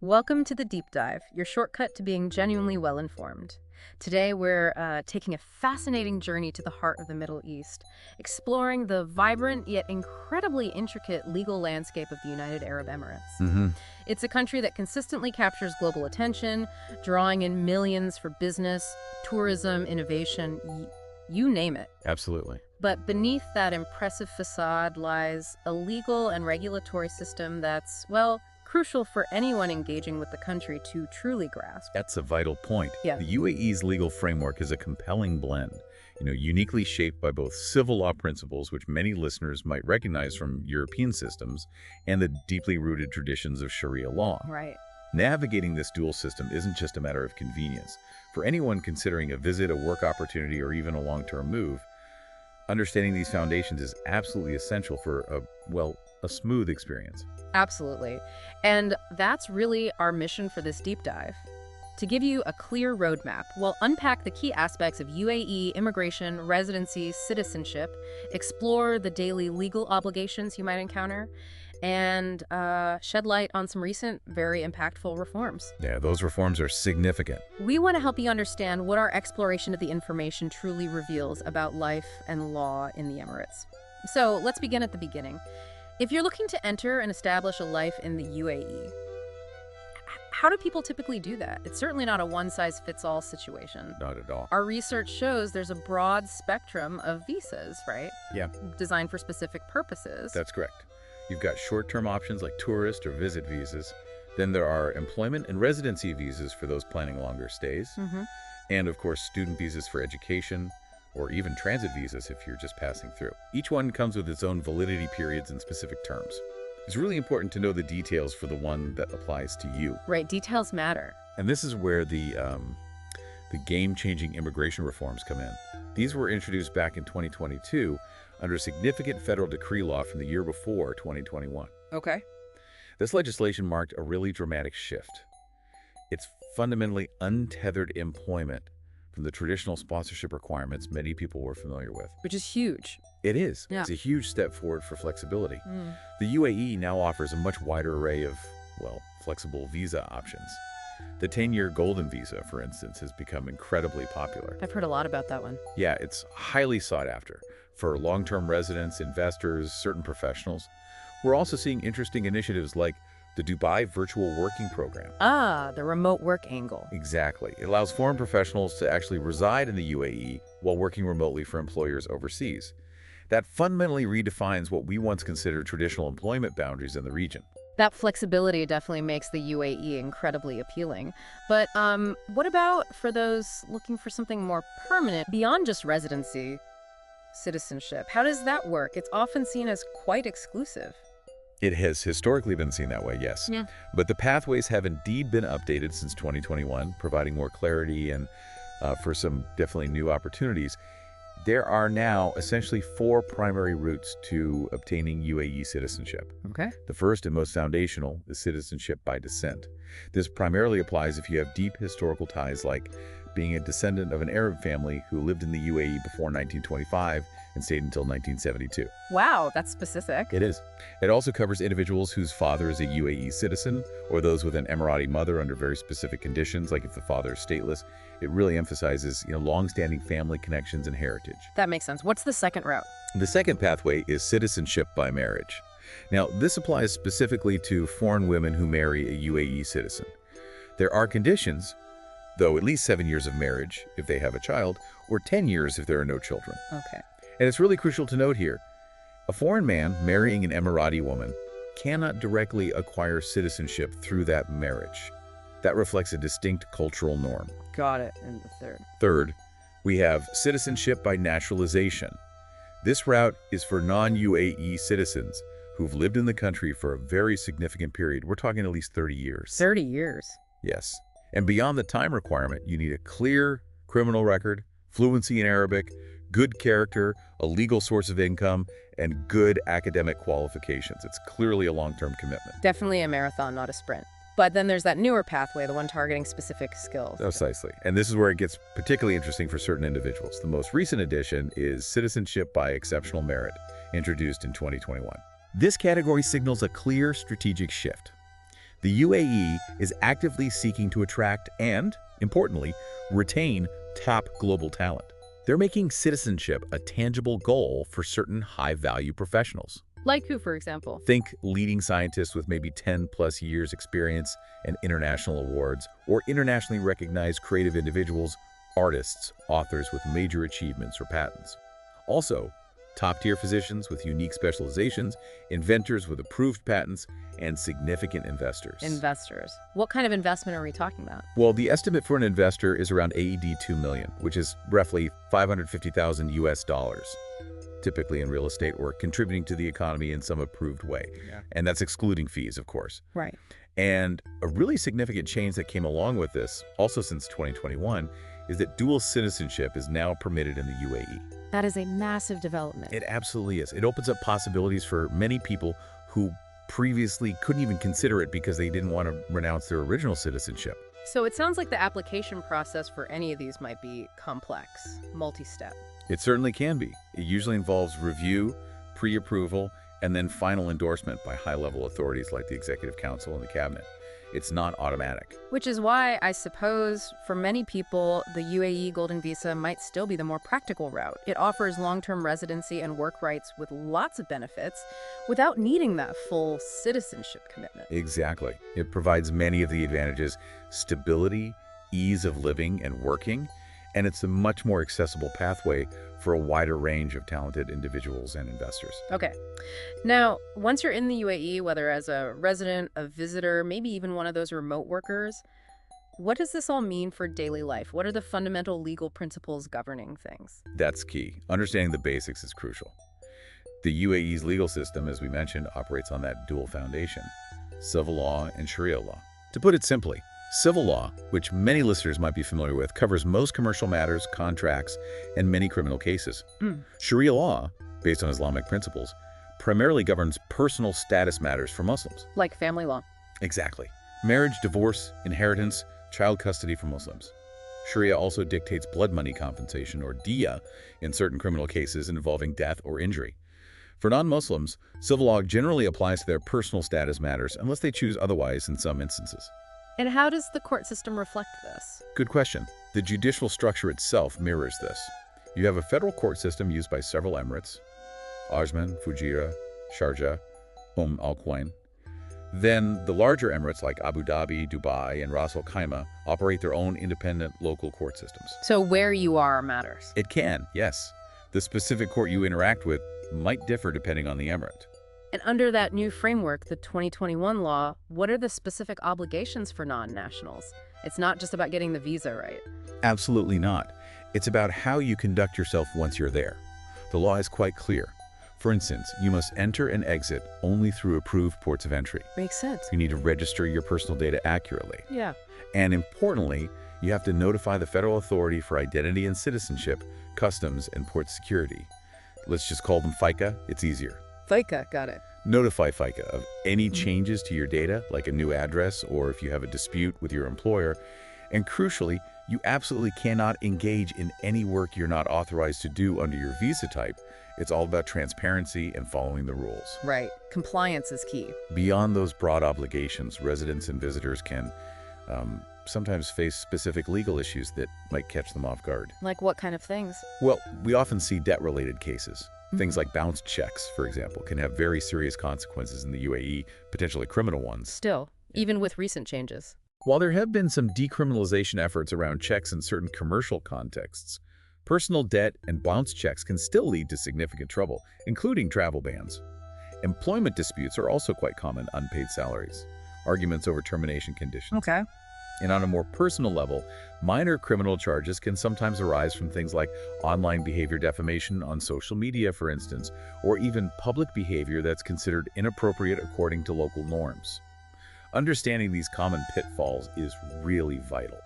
Welcome to the Deep Dive, your shortcut to being genuinely well-informed. Today, we're taking a fascinating journey to the heart of the Middle East, exploring the vibrant yet incredibly intricate legal landscape of the United Arab Emirates. Hmm. It's a country that consistently captures global attention, drawing in millions for business, tourism, innovation, you name it. Absolutely. But beneath that impressive facade lies a legal and regulatory system that's, well, crucial for anyone engaging with the country to truly grasp. That's a vital point. Yeah. The UAE's legal framework is a compelling blend, uniquely shaped by both civil law principles, which many listeners might recognize from European systems, and the deeply rooted traditions of Sharia law. Right. Navigating this dual system isn't just a matter of convenience. For anyone considering a visit, a work opportunity, or even a long-term move, understanding these foundations is absolutely essential for a smooth experience. Absolutely. And that's really our mission for this deep dive. To give you a clear roadmap, we'll unpack the key aspects of UAE immigration, residency, citizenship, explore the daily legal obligations you might encounter, and shed light on some recent, very impactful reforms. Yeah, those reforms are significant. We want to help you understand what our exploration of the information truly reveals about life and law in the Emirates. So let's begin at the beginning. If you're looking to enter and establish a life in the UAE, how do people typically do that? It's certainly not a one-size-fits-all situation. Not at all. Our research shows there's a broad spectrum of visas, right? Yeah, Designed for specific purposes. that's correct. You've got short-term options like tourist or visit visas. Then there are employment and residency visas for those planning longer stays. Mhm. And of course, student visas for education, or even transit visas if you're just passing through. Each one comes with its own validity periods and specific terms. It's really important to know the details for the one that applies to you. Right, details matter. And this is where the game-changing immigration reforms come in. These were introduced back in 2022 under significant federal decree law from the year before 2021. Okay. This legislation marked a really dramatic shift. It's fundamentally untethered employment from the traditional sponsorship requirements many people were familiar with. Which is huge. It is. Yeah. It's a huge step forward for flexibility. Mm. The UAE now offers a much wider array of, flexible visa options. The 10-year golden visa, for instance, has become incredibly popular. I've heard a lot about that one. Yeah, it's highly sought after for long-term residents, investors, certain professionals. We're also seeing interesting initiatives like the Dubai Virtual Working Program. Ah, the remote work angle. Exactly. It allows foreign professionals to actually reside in the UAE while working remotely for employers overseas. That fundamentally redefines what we once considered traditional employment boundaries in the region. That flexibility definitely makes the UAE incredibly appealing. But what about for those looking for something more permanent beyond just residency, citizenship? How does that work? It's often seen as quite exclusive. It has historically been seen that way, yes. Yeah. But the pathways have indeed been updated since 2021, providing more clarity and for some definitely new opportunities. There are now essentially 4 primary routes to obtaining UAE citizenship. Okay. The first and most foundational is citizenship by descent. This primarily applies if you have deep historical ties, like being a descendant of an Arab family who lived in the UAE before 1925 and stayed until 1972. Wow, that's specific. It is. It also covers individuals whose father is a UAE citizen, or those with an Emirati mother under very specific conditions, like if the father is stateless. It really emphasizes, long-standing family connections and heritage. That makes sense. What's the second route? The second pathway is citizenship by marriage. Now, this applies specifically to foreign women who marry a UAE citizen. There are conditions, though, at least 7 years of marriage if they have a child, or 10 years if there are no children. Okay. And it's really crucial to note here, a foreign man marrying an Emirati woman cannot directly acquire citizenship through that marriage. That reflects a distinct cultural norm. Got it. And the third. Third, we have citizenship by naturalization. This route is for non-UAE citizens who've lived in the country for a very significant period. We're talking at least 30 years. 30 years. Yes. And beyond the time requirement, you need a clear criminal record, fluency in Arabic, good character, a legal source of income, and good academic qualifications. It's clearly a long-term commitment. Definitely a marathon, not a sprint. But then there's that newer pathway, the one targeting specific skills. Precisely. And this is where it gets particularly interesting for certain individuals. The most recent addition is citizenship by exceptional merit, introduced in 2021. This category signals a clear strategic shift. The UAE is actively seeking to attract and, importantly, retain top global talent. They're making citizenship a tangible goal for certain high-value professionals. Like who, for example? Think leading scientists with maybe 10+ years experience and international awards, or internationally recognized creative individuals, artists, authors with major achievements or patents. Also, top-tier physicians with unique specializations, inventors with approved patents, and significant investors. Investors. What kind of investment are we talking about? Well, the estimate for an investor is around AED 2 million, which is roughly 550,000 US dollars, typically in real estate or contributing to the economy in some approved way. Yeah. And that's excluding fees, of course. Right. And a really significant change that came along with this, also since 2021, is that dual citizenship is now permitted in the UAE. That is a massive development. It absolutely is. It opens up possibilities for many people who previously couldn't even consider it because they didn't want to renounce their original citizenship. So it sounds like the application process for any of these might be complex, multi-step. It certainly can be. It usually involves review, pre-approval, and then final endorsement by high-level authorities like the Executive Council and the Cabinet. It's not automatic. Which is why I suppose for many people, the UAE Golden Visa might still be the more practical route. It offers long-term residency and work rights with lots of benefits without needing that full citizenship commitment. Exactly. It provides many of the advantages: stability, ease of living and working, and it's a much more accessible pathway for a wider range of talented individuals and investors. Okay. Now, once you're in the UAE, whether as a resident, a visitor, maybe even one of those remote workers, what does this all mean for daily life? What are the fundamental legal principles governing things? That's key. Understanding the basics is crucial. The UAE's legal system, as we mentioned, operates on that dual foundation: civil law and Sharia law. To put it simply, civil law, which many listeners might be familiar with, covers most commercial matters, contracts, and many criminal cases. Sharia law, based on Islamic principles, primarily governs personal status matters for Muslims. Like family law. Exactly. Marriage, divorce, inheritance, child custody for Muslims. Sharia also dictates blood money compensation, or diya, in certain criminal cases involving death or injury. For non-Muslims, civil law generally applies to their personal status matters unless they choose otherwise in some instances. And how does the court system reflect this? Good question. The judicial structure itself mirrors this. You have a federal court system used by several emirates: Ajman, Fujairah, Sharjah, Al Quwain. Then the larger emirates like Abu Dhabi, Dubai, and Ras Al Khaimah operate their own independent local court systems. So where you are matters. It can, yes. The specific court you interact with might differ depending on the emirate. And under that new framework, the 2021 law, what are the specific obligations for non-nationals? It's not just about getting the visa, right? Absolutely not. It's about how you conduct yourself once you're there. The law is quite clear. For instance, you must enter and exit only through approved ports of entry. Makes sense. You need to register your personal data accurately. Yeah. And importantly, you have to notify the federal authority for identity and citizenship, customs, and port security. Let's just call them FICA. It's easier. FICA, got it. Notify FICA of any changes to your data, like a new address or if you have a dispute with your employer. And crucially, you absolutely cannot engage in any work you're not authorized to do under your visa type. It's all about transparency and following the rules. Right. Compliance is key. Beyond those broad obligations, residents and visitors can sometimes face specific legal issues that might catch them off guard. Like what kind of things? Well, we often see debt-related cases. Things like bounced checks, for example, can have very serious consequences in the UAE, potentially criminal ones. Still, even with recent changes. While there have been some decriminalization efforts around checks in certain commercial contexts, personal debt and bounced checks can still lead to significant trouble, including travel bans. Employment disputes are also quite common: unpaid salaries, arguments over termination conditions. Okay. And on a more personal level, minor criminal charges can sometimes arise from things like online behavior defamation on social media, for instance, or even public behavior that's considered inappropriate according to local norms. Understanding these common pitfalls is really vital.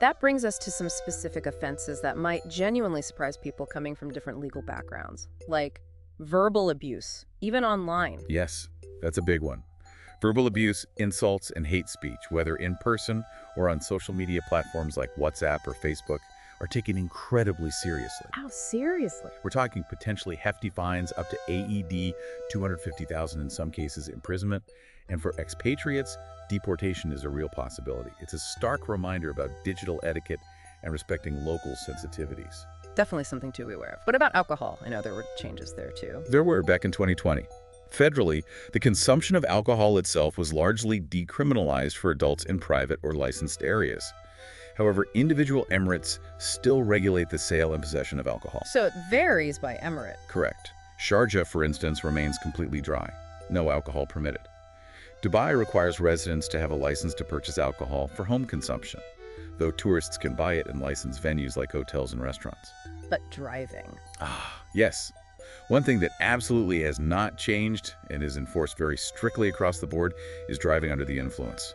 That brings us to some specific offenses that might genuinely surprise people coming from different legal backgrounds, like verbal abuse, even online. Yes, that's a big one. Verbal abuse, insults, and hate speech, whether in person or on social media platforms like WhatsApp or Facebook, are taken incredibly seriously. How seriously? We're talking potentially hefty fines up to AED 250,000 in some cases, imprisonment, And for expatriates, deportation is a real possibility. It's a stark reminder about digital etiquette and respecting local sensitivities. Definitely something to be aware of. What about alcohol? I know there were changes there too. There were back in 2020. Federally, the consumption of alcohol itself was largely decriminalized for adults in private or licensed areas. However, individual emirates still regulate the sale and possession of alcohol. So it varies by emirate. Correct. Sharjah, for instance, remains completely dry. No alcohol permitted. Dubai requires residents to have a license to purchase alcohol for home consumption, though tourists can buy it in licensed venues like hotels and restaurants. But driving. Yes. One thing that absolutely has not changed and is enforced very strictly across the board is driving under the influence.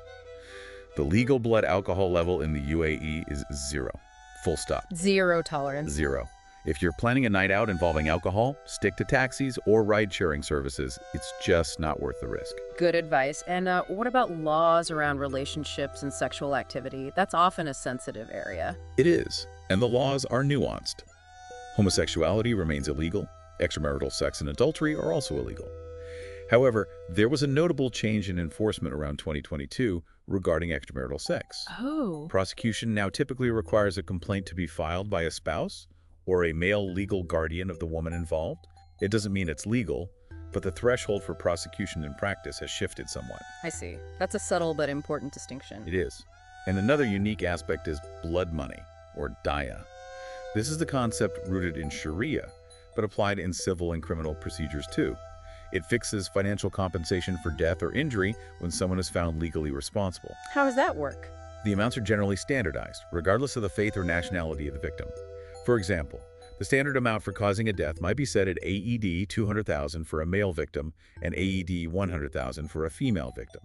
The legal blood alcohol level in the UAE is 0. Full stop. Zero tolerance. 0. If you're planning a night out involving alcohol, stick to taxis or ride-sharing services. It's just not worth the risk. Good advice. And what about laws around relationships and sexual activity? That's often a sensitive area. It is, and the laws are nuanced. Homosexuality remains illegal. Extramarital sex and adultery are also illegal. However, there was a notable change in enforcement around 2022 regarding extramarital sex. Oh. Prosecution now typically requires a complaint to be filed by a spouse or a male legal guardian of the woman involved. It doesn't mean it's legal, but the threshold for prosecution in practice has shifted somewhat. I see. That's a subtle but important distinction. It is. And another unique aspect is blood money, or daya. This is the concept rooted in Sharia, but applied in civil and criminal procedures too. It fixes financial compensation for death or injury when someone is found legally responsible. How does that work? The amounts are generally standardized, regardless of the faith or nationality of the victim. For example, the standard amount for causing a death might be set at AED 200,000 for a male victim and AED 100,000 for a female victim.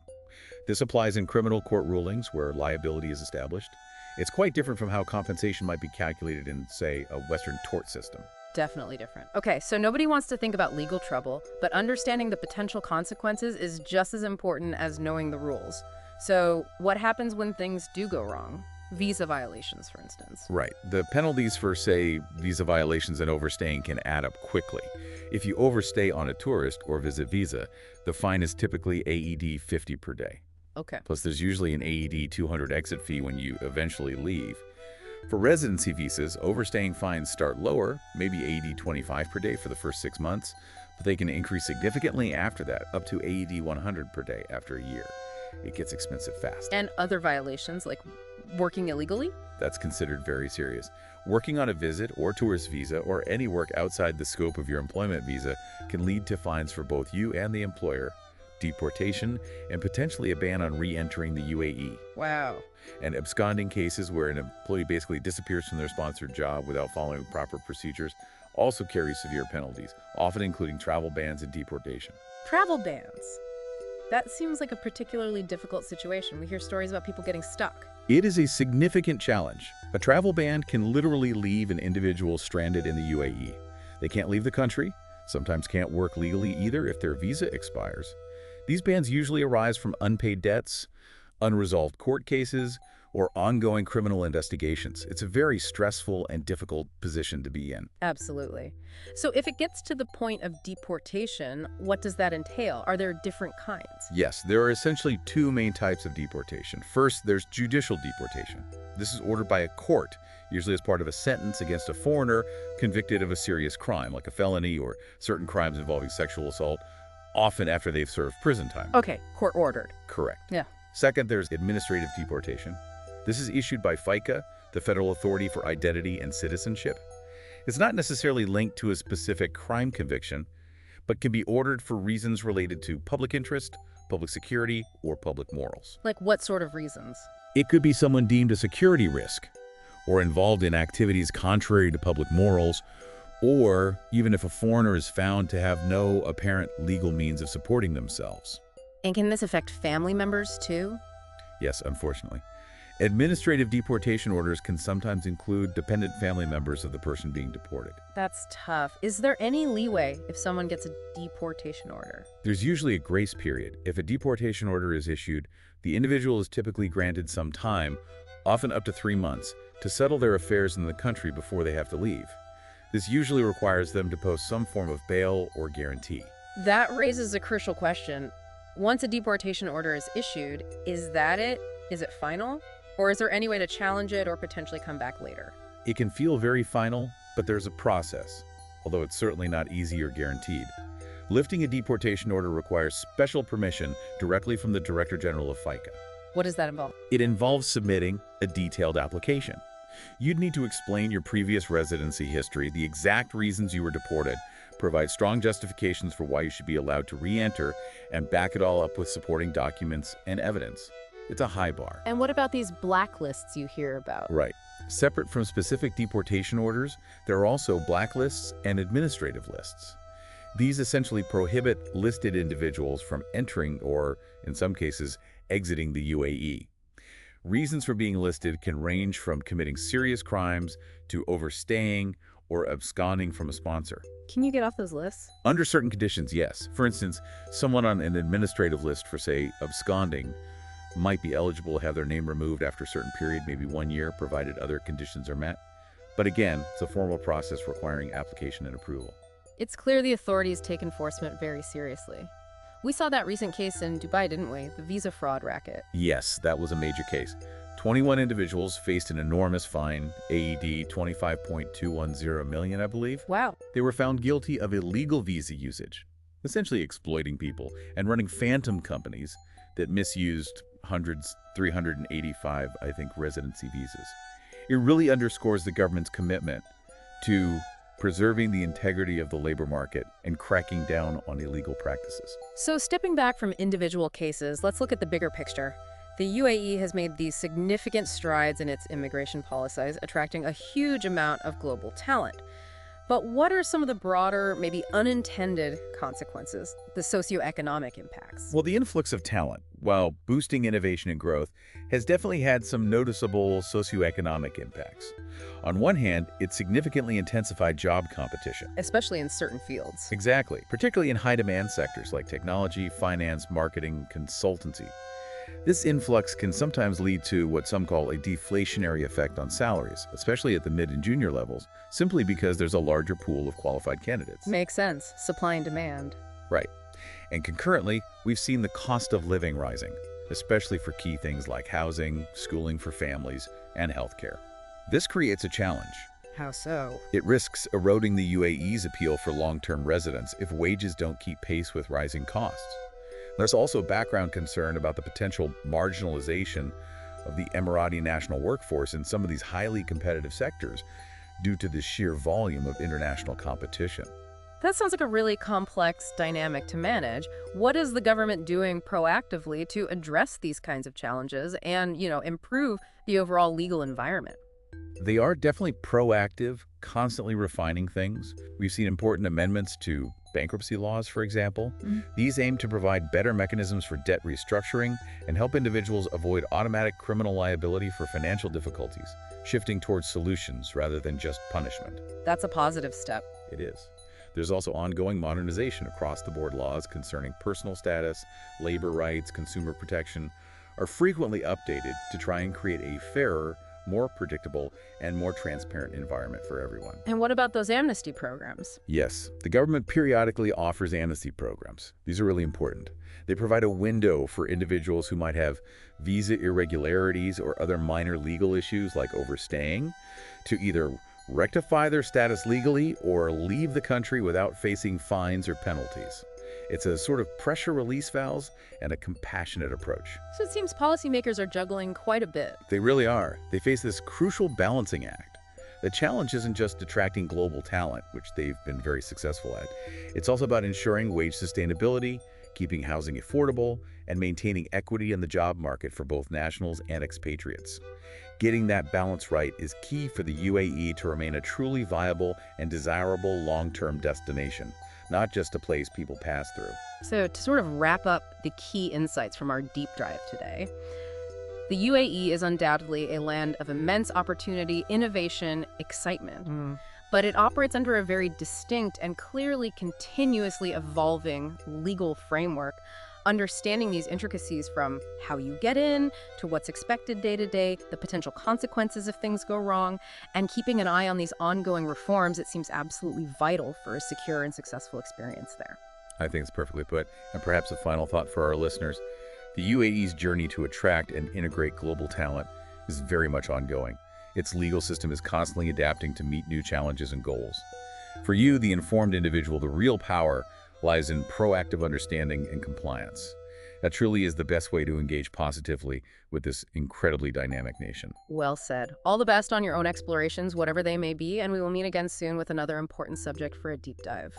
This applies in criminal court rulings where liability is established. It's quite different from how compensation might be calculated in, say, a Western tort system. Definitely different. Okay, so nobody wants to think about legal trouble, but understanding the potential consequences is just as important as knowing the rules. So what happens when things do go wrong? Visa violations, for instance. Right. The penalties for, say, visa violations and overstaying can add up quickly. If you overstay on a tourist or visit visa, the fine is typically AED 50 per day. Okay. Plus, there's usually an AED 200 exit fee when you eventually leave. For residency visas, overstaying fines start lower, maybe AED 25 per day for the first 6 months, but they can increase significantly after that, up to AED 100 per day after a year. It gets expensive fast. And other violations, like working illegally? That's considered very serious. Working on a visit or tourist visa or any work outside the scope of your employment visa can lead to fines for both you and the employer, deportation, and potentially a ban on re-entering the UAE. Wow. And absconding cases where an employee basically disappears from their sponsored job without following proper procedures also carry severe penalties, often including travel bans and deportation. Travel bans. That seems like a particularly difficult situation. We hear stories about people getting stuck. It is a significant challenge. A travel ban can literally leave an individual stranded in the UAE. They can't leave the country, sometimes can't work legally either if their visa expires. These bans usually arise from unpaid debts, unresolved court cases, or ongoing criminal investigations. It's a very stressful and difficult position to be in. Absolutely. So if it gets to the point of deportation, what does that entail? Are there different kinds? Yes, there are essentially two main types of deportation. First, there's judicial deportation. This is ordered by a court, usually as part of a sentence against a foreigner convicted of a serious crime, like a felony or certain crimes involving sexual assault, often after they've served prison time. Okay, court ordered. Correct. Yeah. Second, there's administrative deportation. This is issued by FICA, the Federal Authority for Identity and Citizenship. It's not necessarily linked to a specific crime conviction, but can be ordered for reasons related to public interest, public security, or public morals. Like what sort of reasons? It could be someone deemed a security risk, or involved in activities contrary to public morals, or even if a foreigner is found to have no apparent legal means of supporting themselves. And can this affect family members too? Yes, unfortunately. Administrative deportation orders can sometimes include dependent family members of the person being deported. That's tough. Is there any leeway if someone gets a deportation order? There's usually a grace period. If a deportation order is issued, the individual is typically granted some time, often up to 3 months, to settle their affairs in the country before they have to leave. This usually requires them to post some form of bail or guarantee. That raises a crucial question. Once a deportation order is issued, is that it? Is it final? Or is there any way to challenge it or potentially come back later? It can feel very final, but there's a process, although it's certainly not easy or guaranteed. Lifting a deportation order requires special permission directly from the Director General of FICA. What does that involve? It involves submitting a detailed application. You'd need to explain your previous residency history, the exact reasons you were deported, provide strong justifications for why you should be allowed to re-enter, and back it all up with supporting documents and evidence. It's a high bar. And what about these blacklists you hear about? Right. Separate from specific deportation orders, there are also blacklists and administrative lists. These essentially prohibit listed individuals from entering or, in some cases, exiting the UAE. Reasons for being listed can range from committing serious crimes to overstaying or absconding from a sponsor. Can you get off those lists? Under certain conditions, yes. For instance, someone on an administrative list for, say, absconding might be eligible to have their name removed after a certain period, maybe 1 year, provided other conditions are met. But again, it's a formal process requiring application and approval. It's clear the authorities take enforcement very seriously. We saw that recent case in Dubai, didn't we? The visa fraud racket. Yes, that was a major case. 21 individuals faced an enormous fine, AED 25.210 million, I believe. Wow. They were found guilty of illegal visa usage, essentially exploiting people and running phantom companies that misused hundreds, 385, I think, residency visas. It really underscores the government's commitment to preserving the integrity of the labor market and cracking down on illegal practices. So stepping back from individual cases, let's look at the bigger picture. The UAE has made these significant strides in its immigration policies, attracting a huge amount of global talent. But what are some of the broader, maybe unintended consequences, the socioeconomic impacts? Well, the influx of talent, while boosting innovation and growth, has definitely had some noticeable socioeconomic impacts. On one hand, it significantly intensified job competition. Especially in certain fields. Exactly, particularly in high-demand sectors like technology, finance, marketing, consultancy. This influx can sometimes lead to what some call a deflationary effect on salaries, especially at the mid and junior levels, simply because there's a larger pool of qualified candidates. Makes sense. Supply and demand. Right. And concurrently, we've seen the cost of living rising, especially for key things like housing, schooling for families, and healthcare. This creates a challenge. How so? It risks eroding the UAE's appeal for long-term residents if wages don't keep pace with rising costs. There's also background concern about the potential marginalization of the Emirati national workforce in some of these highly competitive sectors due to the sheer volume of international competition. That sounds like a really complex dynamic to manage. What is the government doing proactively to address these kinds of challenges and, improve the overall legal environment? They are definitely proactive, constantly refining things. We've seen important amendments to bankruptcy laws, for example. These aim to provide better mechanisms for debt restructuring and help individuals avoid automatic criminal liability for financial difficulties, shifting towards solutions rather than just punishment. That's a positive step. It is. There's also ongoing modernization across the board. Laws concerning personal status, labor rights, consumer protection are frequently updated to try and create a fairer, more predictable, and more transparent environment for everyone. And what about those amnesty programs? Yes, the government periodically offers amnesty programs. These are really important. They provide a window for individuals who might have visa irregularities or other minor legal issues like overstaying to either rectify their status legally or leave the country without facing fines or penalties. It's a sort of pressure release valve and a compassionate approach. So it seems policymakers are juggling quite a bit. They really are. They face this crucial balancing act. The challenge isn't just attracting global talent, which they've been very successful at. It's also about ensuring wage sustainability, keeping housing affordable, and maintaining equity in the job market for both nationals and expatriates. Getting that balance right is key for the UAE to remain a truly viable and desirable long-term destination, not just a place people pass through. So to sort of wrap up the key insights from our deep dive today, the UAE is undoubtedly a land of immense opportunity, innovation, excitement. But it operates under a very distinct and clearly continuously evolving legal framework. Understanding these intricacies from how you get in to what's expected day to day, the potential consequences if things go wrong, and keeping an eye on these ongoing reforms, it seems absolutely vital for a secure and successful experience there. I think it's perfectly put. And perhaps a final thought for our listeners. The UAE's journey to attract and integrate global talent is very much ongoing. Its legal system is constantly adapting to meet new challenges and goals. For you, the informed individual, the real power lies in proactive understanding and compliance. That truly is the best way to engage positively with this incredibly dynamic nation. Well said. All the best on your own explorations, whatever they may be, and we will meet again soon with another important subject for a deep dive.